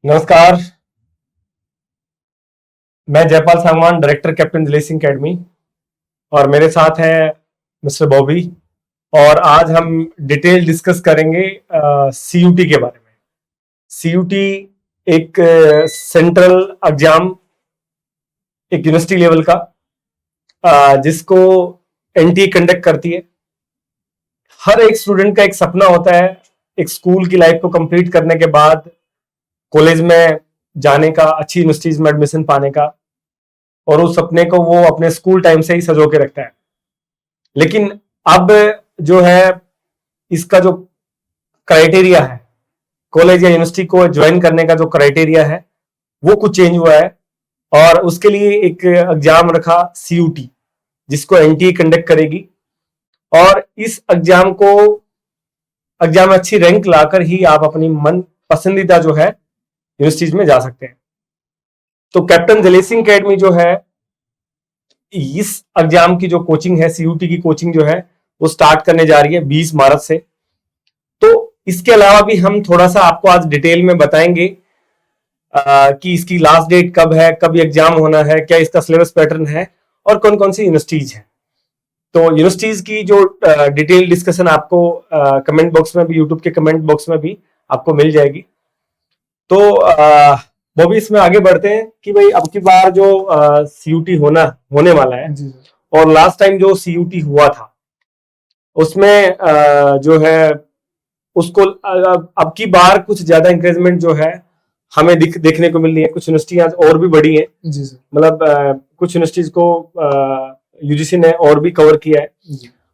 नमस्कार। मैं Jaipal Sangwan, director captain Delhi Singh academy, और मेरे साथ है मिस्टर बॉबी। और आज हम डिटेल डिस्कस करेंगे सीयूटी के बारे में। सीयूटी एक सेंट्रल एग्जाम, एक यूनिवर्सिटी लेवल का, जिसको एनटीए कंडक्ट करती है। हर एक स्टूडेंट का एक सपना होता है एक स्कूल की लाइफ को कंप्लीट करने के बाद कॉलेज में जाने का, अच्छी यूनिवर्सिटीज में एडमिशन पाने का, और उस सपने को वो अपने स्कूल टाइम से ही सजो के रखता है। लेकिन अब जो है इसका जो क्राइटेरिया है, कॉलेज या यूनिवर्सिटी को ज्वाइन करने का जो क्राइटेरिया है वो कुछ चेंज हुआ है, और उसके लिए एक एग्जाम रखा सीयूटी, जिसको एनटीए कंडक्ट करेगी। और इस एग्जाम में अच्छी रैंक लाकर ही आप अपनी मन पसंदीदा जो है यूनिवर्सिटीज में जा सकते हैं। तो कैप्टन दिल्ली सिंह अकेडमी जो है इस एग्जाम की जो कोचिंग है, सीयूटी की कोचिंग जो है वो स्टार्ट करने जा रही है 20 मार्च से। तो इसके अलावा भी हम थोड़ा सा आपको आज डिटेल में बताएंगे कि इसकी लास्ट डेट कब है, कब एग्जाम होना है, क्या इसका सिलेबस पैटर्न है, और कौन कौन सी यूनिवर्सिटीज है। तो यूनिवर्सिटीज की जो डिटेल डिस्कशन आपको कमेंट बॉक्स में भी, यूट्यूब के कमेंट बॉक्स में भी आपको मिल जाएगी। तो वो भी इसमें आगे बढ़ते हैं कि भाई अब की बार जो सीयूटी होने वाला है, और लास्ट टाइम जो सीयूटी हुआ था उसमें जो है उसको अब की बार कुछ ज्यादा इंकरेजमेंट जो है हमें देखने को मिल रही है। कुछ यूनिवर्सिटियां और भी बढ़ी हैं, मतलब कुछ यूनिवर्सिटीज को यूजीसी ने और भी कवर किया है।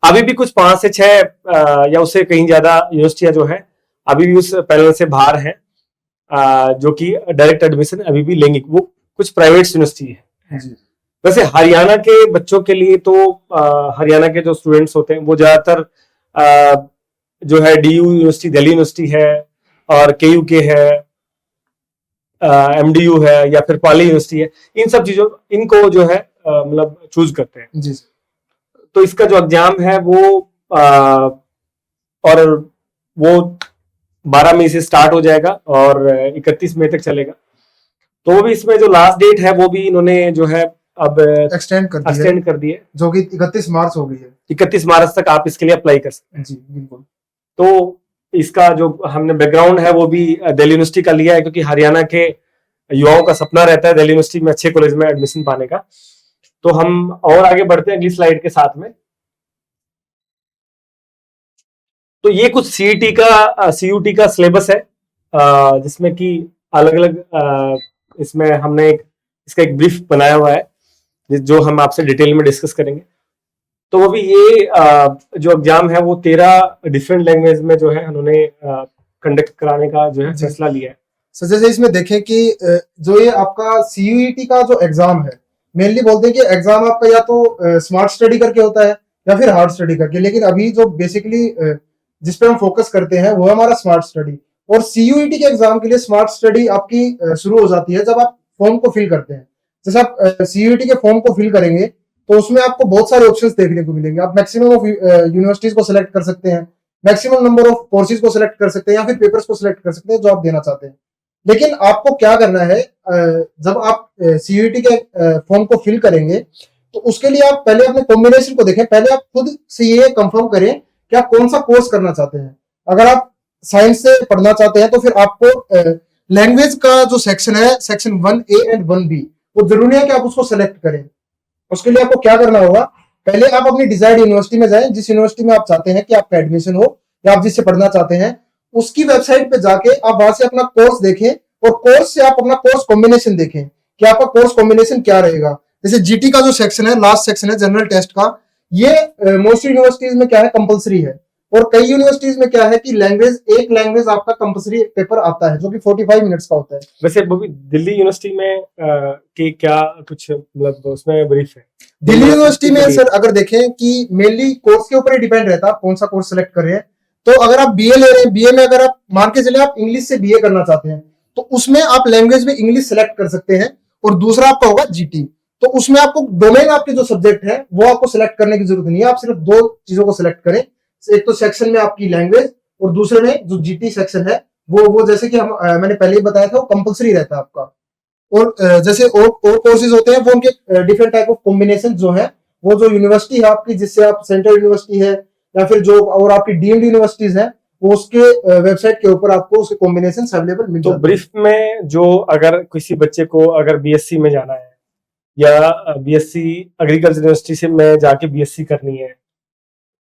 अभी भी कुछ 5 से 6 या उससे कहीं ज्यादा यूनिवर्सिटियां जो है अभी भी उस पैनल से बाहर है, जो कि डायरेक्ट एडमिशन अभी भी लेंगी। वो कुछ प्राइवेट यूनिवर्सिटी है। वैसे हरियाणा के बच्चों के लिए तो हरियाणा के जो स्टूडेंट्स होते हैं वो ज्यादातर जो है डीयू यूनिवर्सिटी, दिल्ली यूनिवर्सिटी है, और केयू के है, एमडीयू है, या फिर पाली यूनिवर्सिटी है। इन सब चीजों इनको जो है मतलब चूज करते हैं जी। तो इसका जो एग्जाम है वो और वो 12 मई से स्टार्ट हो जाएगा और 31 मई तक चलेगा। तो वो भी इसमें जो लास्ट डेट है वो भी इन्होंने जो है अब एक्सटेंड कर दी है, जो कि 31 मार्च हो गई है। 31 मार्च तक आप इसके लिए अप्लाई कर सकते हैं जी, बिल्कुल। तो इसका जो हमने बैकग्राउंड है वो भी दिल्ली यूनिवर्सिटी का लिया है, क्योंकि हरियाणा के युवाओं का सपना रहता है दिल्ली यूनिवर्सिटी में अच्छे कॉलेज में एडमिशन पाने का। तो हम और आगे बढ़ते हैं अगली स्लाइड के साथ में। तो ये कुछ सीयूटी का सिलेबस है, जिसमें कि अलग अलग इसमें हमने इसका एक ब्रीफ बनाया हुआ है जो हम आपसे डिटेल में डिस्कस करेंगे। तो वो भी ये जो एग्जाम है वो 13 डिफरेंट लैंग्वेज में जो है उन्होंने कंडक्ट कराने का जो है फैसला लिया है। सर जैसे इसमें देखें कि जो ये आपका सीयूईटी का जो एग्जाम है, मेनली बोलते हैं कि एग्जाम आपका या तो स्मार्ट स्टडी करके होता है या फिर हार्ड स्टडी करके, लेकिन अभी जो बेसिकली जिस पे हम फोकस करते हैं वो हमारा स्मार्ट स्टडी। और सीयूईटी के एग्जाम के लिए स्मार्ट स्टडी आपकी शुरू हो जाती है जब आप फॉर्म को फिल करते हैं। जैसे आप सीयूईटी के फॉर्म को फिल करेंगे तो उसमें आपको बहुत सारे ऑप्शंस देखने को मिलेंगे। आप मैक्सिमम ऑफ यूनिवर्सिटीज को सिलेक्ट कर सकते हैं, मैक्सिमम नंबर ऑफ कोर्सेज को सिलेक्ट कर सकते हैं, या फिर पेपर्स को सिलेक्ट कर सकते हैं जो आप देना चाहते हैं। लेकिन आपको क्या करना है, जब आप सीयूईटी के फॉर्म को फिल करेंगे तो उसके लिए आप पहले अपने कॉम्बिनेशन को देखें। पहले आप खुद से ये कंफर्म करें कि आप कौन सा कोर्स करना चाहते हैं। अगर आप साइंस से पढ़ना चाहते हैं तो फिर आपको लैंग्वेज का जो सेक्शन है, सेक्शन 1A एंड 1B, वो जरूरी है कि आप उसको सेलेक्ट करें। उसके लिए आपको क्या करना होगा, पहले आप अपनी डिजायर्ड यूनिवर्सिटी में जाएं, जिस यूनिवर्सिटी में आप चाहते हैं कि आपका एडमिशन हो या आप जिससे पढ़ना चाहते हैं, उसकी वेबसाइट पे जाके आप वहां से अपना कोर्स देखें, और कोर्स से आप अपना कोर्स कॉम्बिनेशन देखें कि आपका कोर्स कॉम्बिनेशन क्या रहेगा। जैसे जीटी का जो सेक्शन है, लास्ट सेक्शन है जनरल टेस्ट का, ये मोस्ट यूनिवर्सिटीज में क्या है, कंपलसरी है। और कई यूनिवर्सिटीज में क्या है कि एक लैंग्वेज आपका कंपलसरी पेपर आता है जो कि 45 मिनट्स का होता है। वैसे वो भी दिल्ली यूनिवर्सिटी में कि क्या कुछ मतलब उसमें ब्रीफ है? दिल्ली यूनिवर्सिटी में सर अगर देखें कि मेनली कोर्स के ऊपर ही डिपेंड रहता है आप कौन सा कोर्स सेलेक्ट कर रहे हैं। तो अगर आप बीए ले रहे हैं, बीए में अगर आप मान के चले आप इंग्लिश से बीए करना चाहते हैं तो उसमें आप लैंग्वेज में इंग्लिश सेलेक्ट कर सकते हैं, और दूसरा आपका होगा जीटी। तो उसमें आपको डोमेन आपके जो सब्जेक्ट है वो आपको सिलेक्ट करने की जरूरत नहीं है, आप सिर्फ 2 चीजों को सिलेक्ट करें। एक तो सेक्शन में आपकी लैंग्वेज, और दूसरे में जो जीटी सेक्शन है वो जैसे कि मैंने पहले ही बताया था, वो कंपलसरी रहता है आपका। और जैसे और कोर्सेज होते हैं, वो उनके डिफरेंट टाइप ऑफ कॉम्बिनेशन जो है, वो जो यूनिवर्सिटी है आपकी, जिससे आप सेंट्रल यूनिवर्सिटी है या फिर जो और आपकी डीम्ड यूनिवर्सिटीज है, वो उसके वेबसाइट के ऊपर आपको उसके कॉम्बिनेशन अवेलेबल मिल तो जाते हैं। ब्रीफ में जो अगर किसी बच्चे को अगर बीएससी में जाना है या बीएससी एग्रीकल्चर यूनिवर्सिटी से में जाके बीएससी करनी है,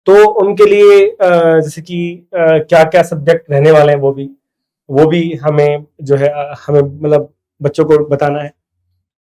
तो उनके लिए जैसे कि क्या क्या सब्जेक्ट रहने वाले हैं, वो भी हमें जो है हमें मतलब बच्चों को बताना है।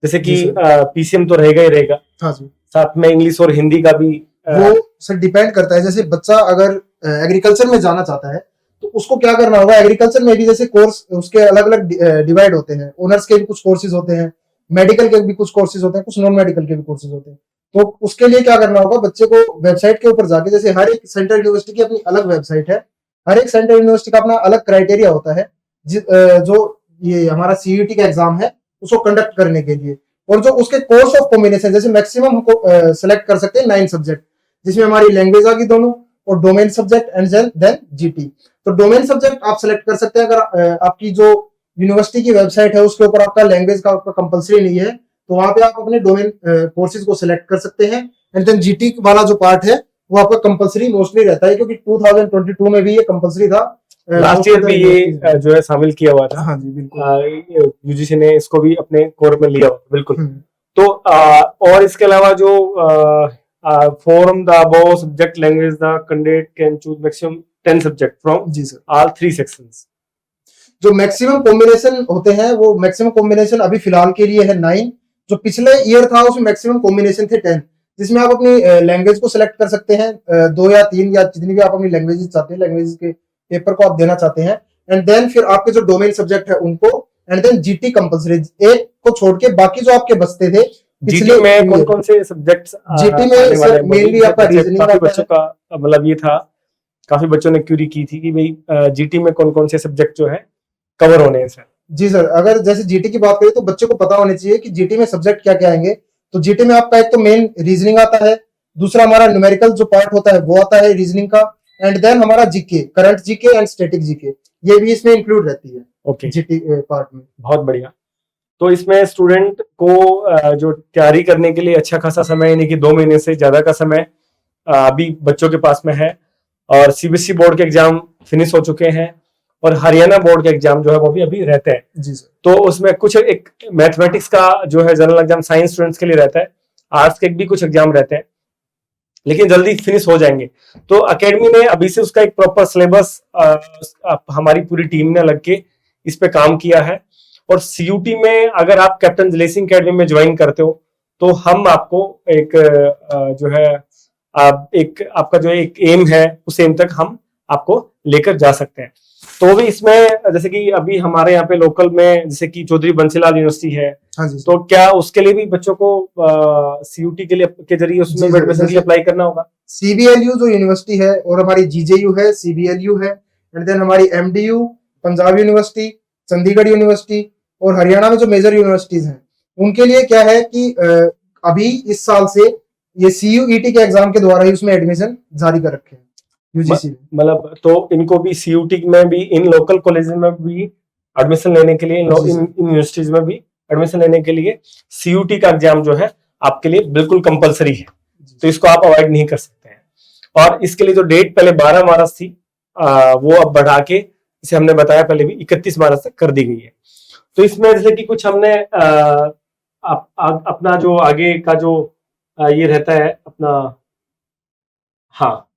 जैसे जी कि सर। पीसीएम तो रहेगा ही रहेगा, हाँ जी। साथ में इंग्लिश और हिंदी का भी वो सर डिपेंड करता है, जैसे बच्चा अगर एग्रीकल्चर में जाना चाहता है, तो उसको क्या करना होगा। एग्रीकल्चर में भी जैसे कोर्स उसके अलग अलग डिवाइड होते हैं, ऑनर्स के भी कुछ कोर्सेज होते हैं, मेडिकल के भी कुछ कोर्सेज होते हैं, कुछ नॉन मेडिकल के भी कोर्सेज होते हैं। तो उसके लिए क्या करना होगा, बच्चे को वेबसाइट के ऊपर जाके, जैसे हर एक सेंट्रल यूनिवर्सिटी की अपनी अलग वेबसाइट है, हर एक सेंट्रल यूनिवर्सिटी का अपना अलग क्राइटेरिया होता है, जो ये हमारा सीयूटी का एग्जाम है उसको कंडक्ट करने के लिए। और जो उसके कोर्स ऑफ कॉम्बिनेशन, जैसे मैक्सिमम हमको सेलेक्ट कर सकते हैं 9 सब्जेक्ट, जिसमें हमारी लैंग्वेज आ गई दोनों, और domain subject and then GT. तो डोमेन सब्जेक्ट आप सेलेक्ट कर सकते हैं अगर आपकी जो यूनिवर्सिटी की वेबसाइट है उसके ऊपर आपका लैंग्वेज का आपका कंपलसरी नहीं है, तो वहां पे आप अपने डोमेन कोर्सेज को सिलेक्ट कर सकते हैं। एंड देन जीटी वाला जो पार्ट है वो आपका कंपलसरी मोस्टली रहता है, क्योंकि 2022 में भी ये कंपलसरी था। लास्ट ईयर भी ये जो है शामिल किया हुआ था। हाँ जी बिल्कुल। यूजीसी ने इसको भी अपने कोर में लिया हुआ, बिल्कुल। हम्म, तो और इसके अलावा जो form the above subject language the candidate can choose maximum 10 subject from जी सर। All 3 sections. जो मैक्सिमम कॉम्बिनेशन होते हैं, वो मैक्सिमम कॉम्बिनेशन अभी फिलहाल के लिए है 9। जो पिछले ईयर था उसमें मैक्सिमम कॉम्बिनेशन थे 10, जिसमें आप अपनी लैंग्वेज को सिलेक्ट कर सकते हैं, 2 या 3 या जितनी भी आप अपनी लैंग्वेज चाहते हैं, लैंग्वेज के पेपर को आप देना चाहते हैं। एंड देन फिर आपके जो डोमेन सब्जेक्ट है उनको, एंड देन जीटी कंपलसरी, एक को छोड़ के बाकी जो आपके बचते थे जीटी में कौन कौन से सब्जेक्ट्स जीटी में सर मेनली आपका रीजनिंग काफी आता बच्चों है। का मतलब ये था, काफी बच्चों ने क्यूरी की थी कि भाई जीटी में कौन कौन से सब्जेक्ट जो है कवर होने हैं सर। जी सर, अगर जैसे जीटी की बात करें तो बच्चे को पता होनी चाहिए कि जीटी में सब्जेक्ट क्या क्या आएंगे। तो जीटी में आपका एक तो मेन रीजनिंग आता है, दूसरा हमारा न्यूमेरिकल जो पार्ट होता है वो आता है रीजनिंग का, एंड देन हमारा GK, current GK and static GK, ये भी इसमें इंक्लूड रहती है ओके, जीटी पार्ट में। बहुत बढ़िया। तो इसमें स्टूडेंट को जो तैयारी करने के लिए अच्छा खासा समय, यानी कि 2 महीने से ज्यादा का समय अभी बच्चों के पास में है। और सीबीएसई बोर्ड के एग्जाम फिनिश हो चुके हैं और हरियाणा बोर्ड के एग्जाम जो है वो भी अभी रहते हैं। जी सर। तो उसमें कुछ एक मैथमेटिक्स का जो है जनरल एग्जाम साइंस स्टूडेंट्स के लिए रहता है, आर्ट्स के भी कुछ एग्जाम रहते हैं, लेकिन जल्दी फिनिश हो जाएंगे। तो अकेडमी ने अभी से उसका एक प्रॉपर सिलेबस हमारी पूरी टीम ने लग के इस पे काम किया है। और सीयूटी में अगर आप कैप्टन लेसिंग अकेडमी में ज्वाइन करते हो तो हम आपको एक जो है एक आपका जो एक एम है उस एम तक हम आपको लेकर जा सकते हैं। तो भी इसमें जैसे कि अभी हमारे यहाँ पे लोकल में जैसे कि चौधरी बंसीलाल यूनिवर्सिटी है, हाँ जी। तो क्या उसके लिए भी बच्चों को सीयूटी के लिए के जरिए उसमें एडमिशन के लिए अप्लाई करना होगा? सीबीएलयू जो यूनिवर्सिटी है, और हमारी जीजेयू है, सीबीएलयू है, एंड देन हमारी MDU, Punjab university, Chandigarh university, और हरियाणा में जो मेजर यूनिवर्सिटीज हैं, उनके लिए क्या है कि अभी इस साल से ये सीयूईटी के एग्जाम के द्वारा ही उसमें एडमिशन जारी कर रखे हैं यूजीसी ने। मतलब तो इनको भी सीयूटी में भी इन लोकल कॉलेज में भी एडमिशन लेने के लिए, इन यूनिवर्सिटीज में भी एडमिशन लेने के लिए सीयूटी का एग्जाम जो है आपके लिए बिल्कुल कंपलसरी है, तो इसको आप अवॉइड नहीं कर सकते हैं। और इसके लिए जो डेट पहले 12 मार्च थी वो अब बढ़ा के, इसे हमने बताया पहले भी, 31 मार्च तक कर दी गई है। तो इसमें जैसे कि कुछ हमने अपना जो आगे का जो ये रहता है अपना, हाँ,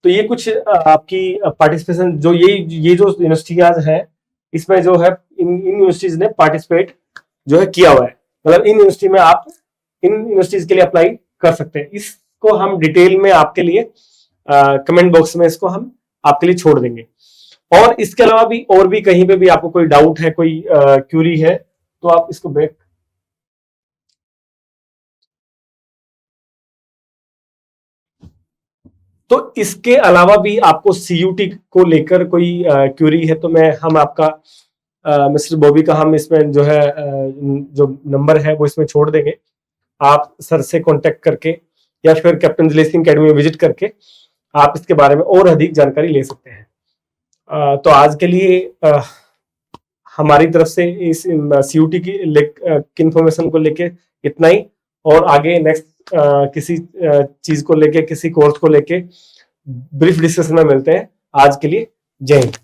तो ये कुछ आपकी पार्टिसिपेशन जो ये जो यूनिवर्सिटीज है, इसमें जो है इन यूनिवर्सिटीज ने पार्टिसिपेट जो है किया हुआ है। मतलब इन यूनिवर्सिटी में आप इन यूनिवर्सिटीज के लिए अप्लाई कर सकते हैं। इसको हम डिटेल में आपके लिए कमेंट बॉक्स में इसको हम आपके लिए छोड़ देंगे। और इसके अलावा भी और भी कहीं पे भी आपको कोई डाउट है, कोई क्यूरी है, तो आप इसको बैक, तो इसके अलावा भी आपको सीयूटी को लेकर कोई क्यूरी है तो हम आपका मिस्टर बॉबी का हम इसमें जो है जो नंबर है वो इसमें छोड़ देंगे। आप सर से कांटेक्ट करके या फिर कैप्टन दिलेर सिंह अकेडमी में विजिट करके आप इसके बारे में और अधिक जानकारी ले सकते हैं। तो आज के लिए हमारी तरफ से इस सीयूटी की इंफॉर्मेशन को लेके इतना ही। और आगे नेक्स्ट किसी चीज को लेके, किसी कोर्स को लेके ब्रीफ डिस्कशन में मिलते हैं। आज के लिए जय हिंद।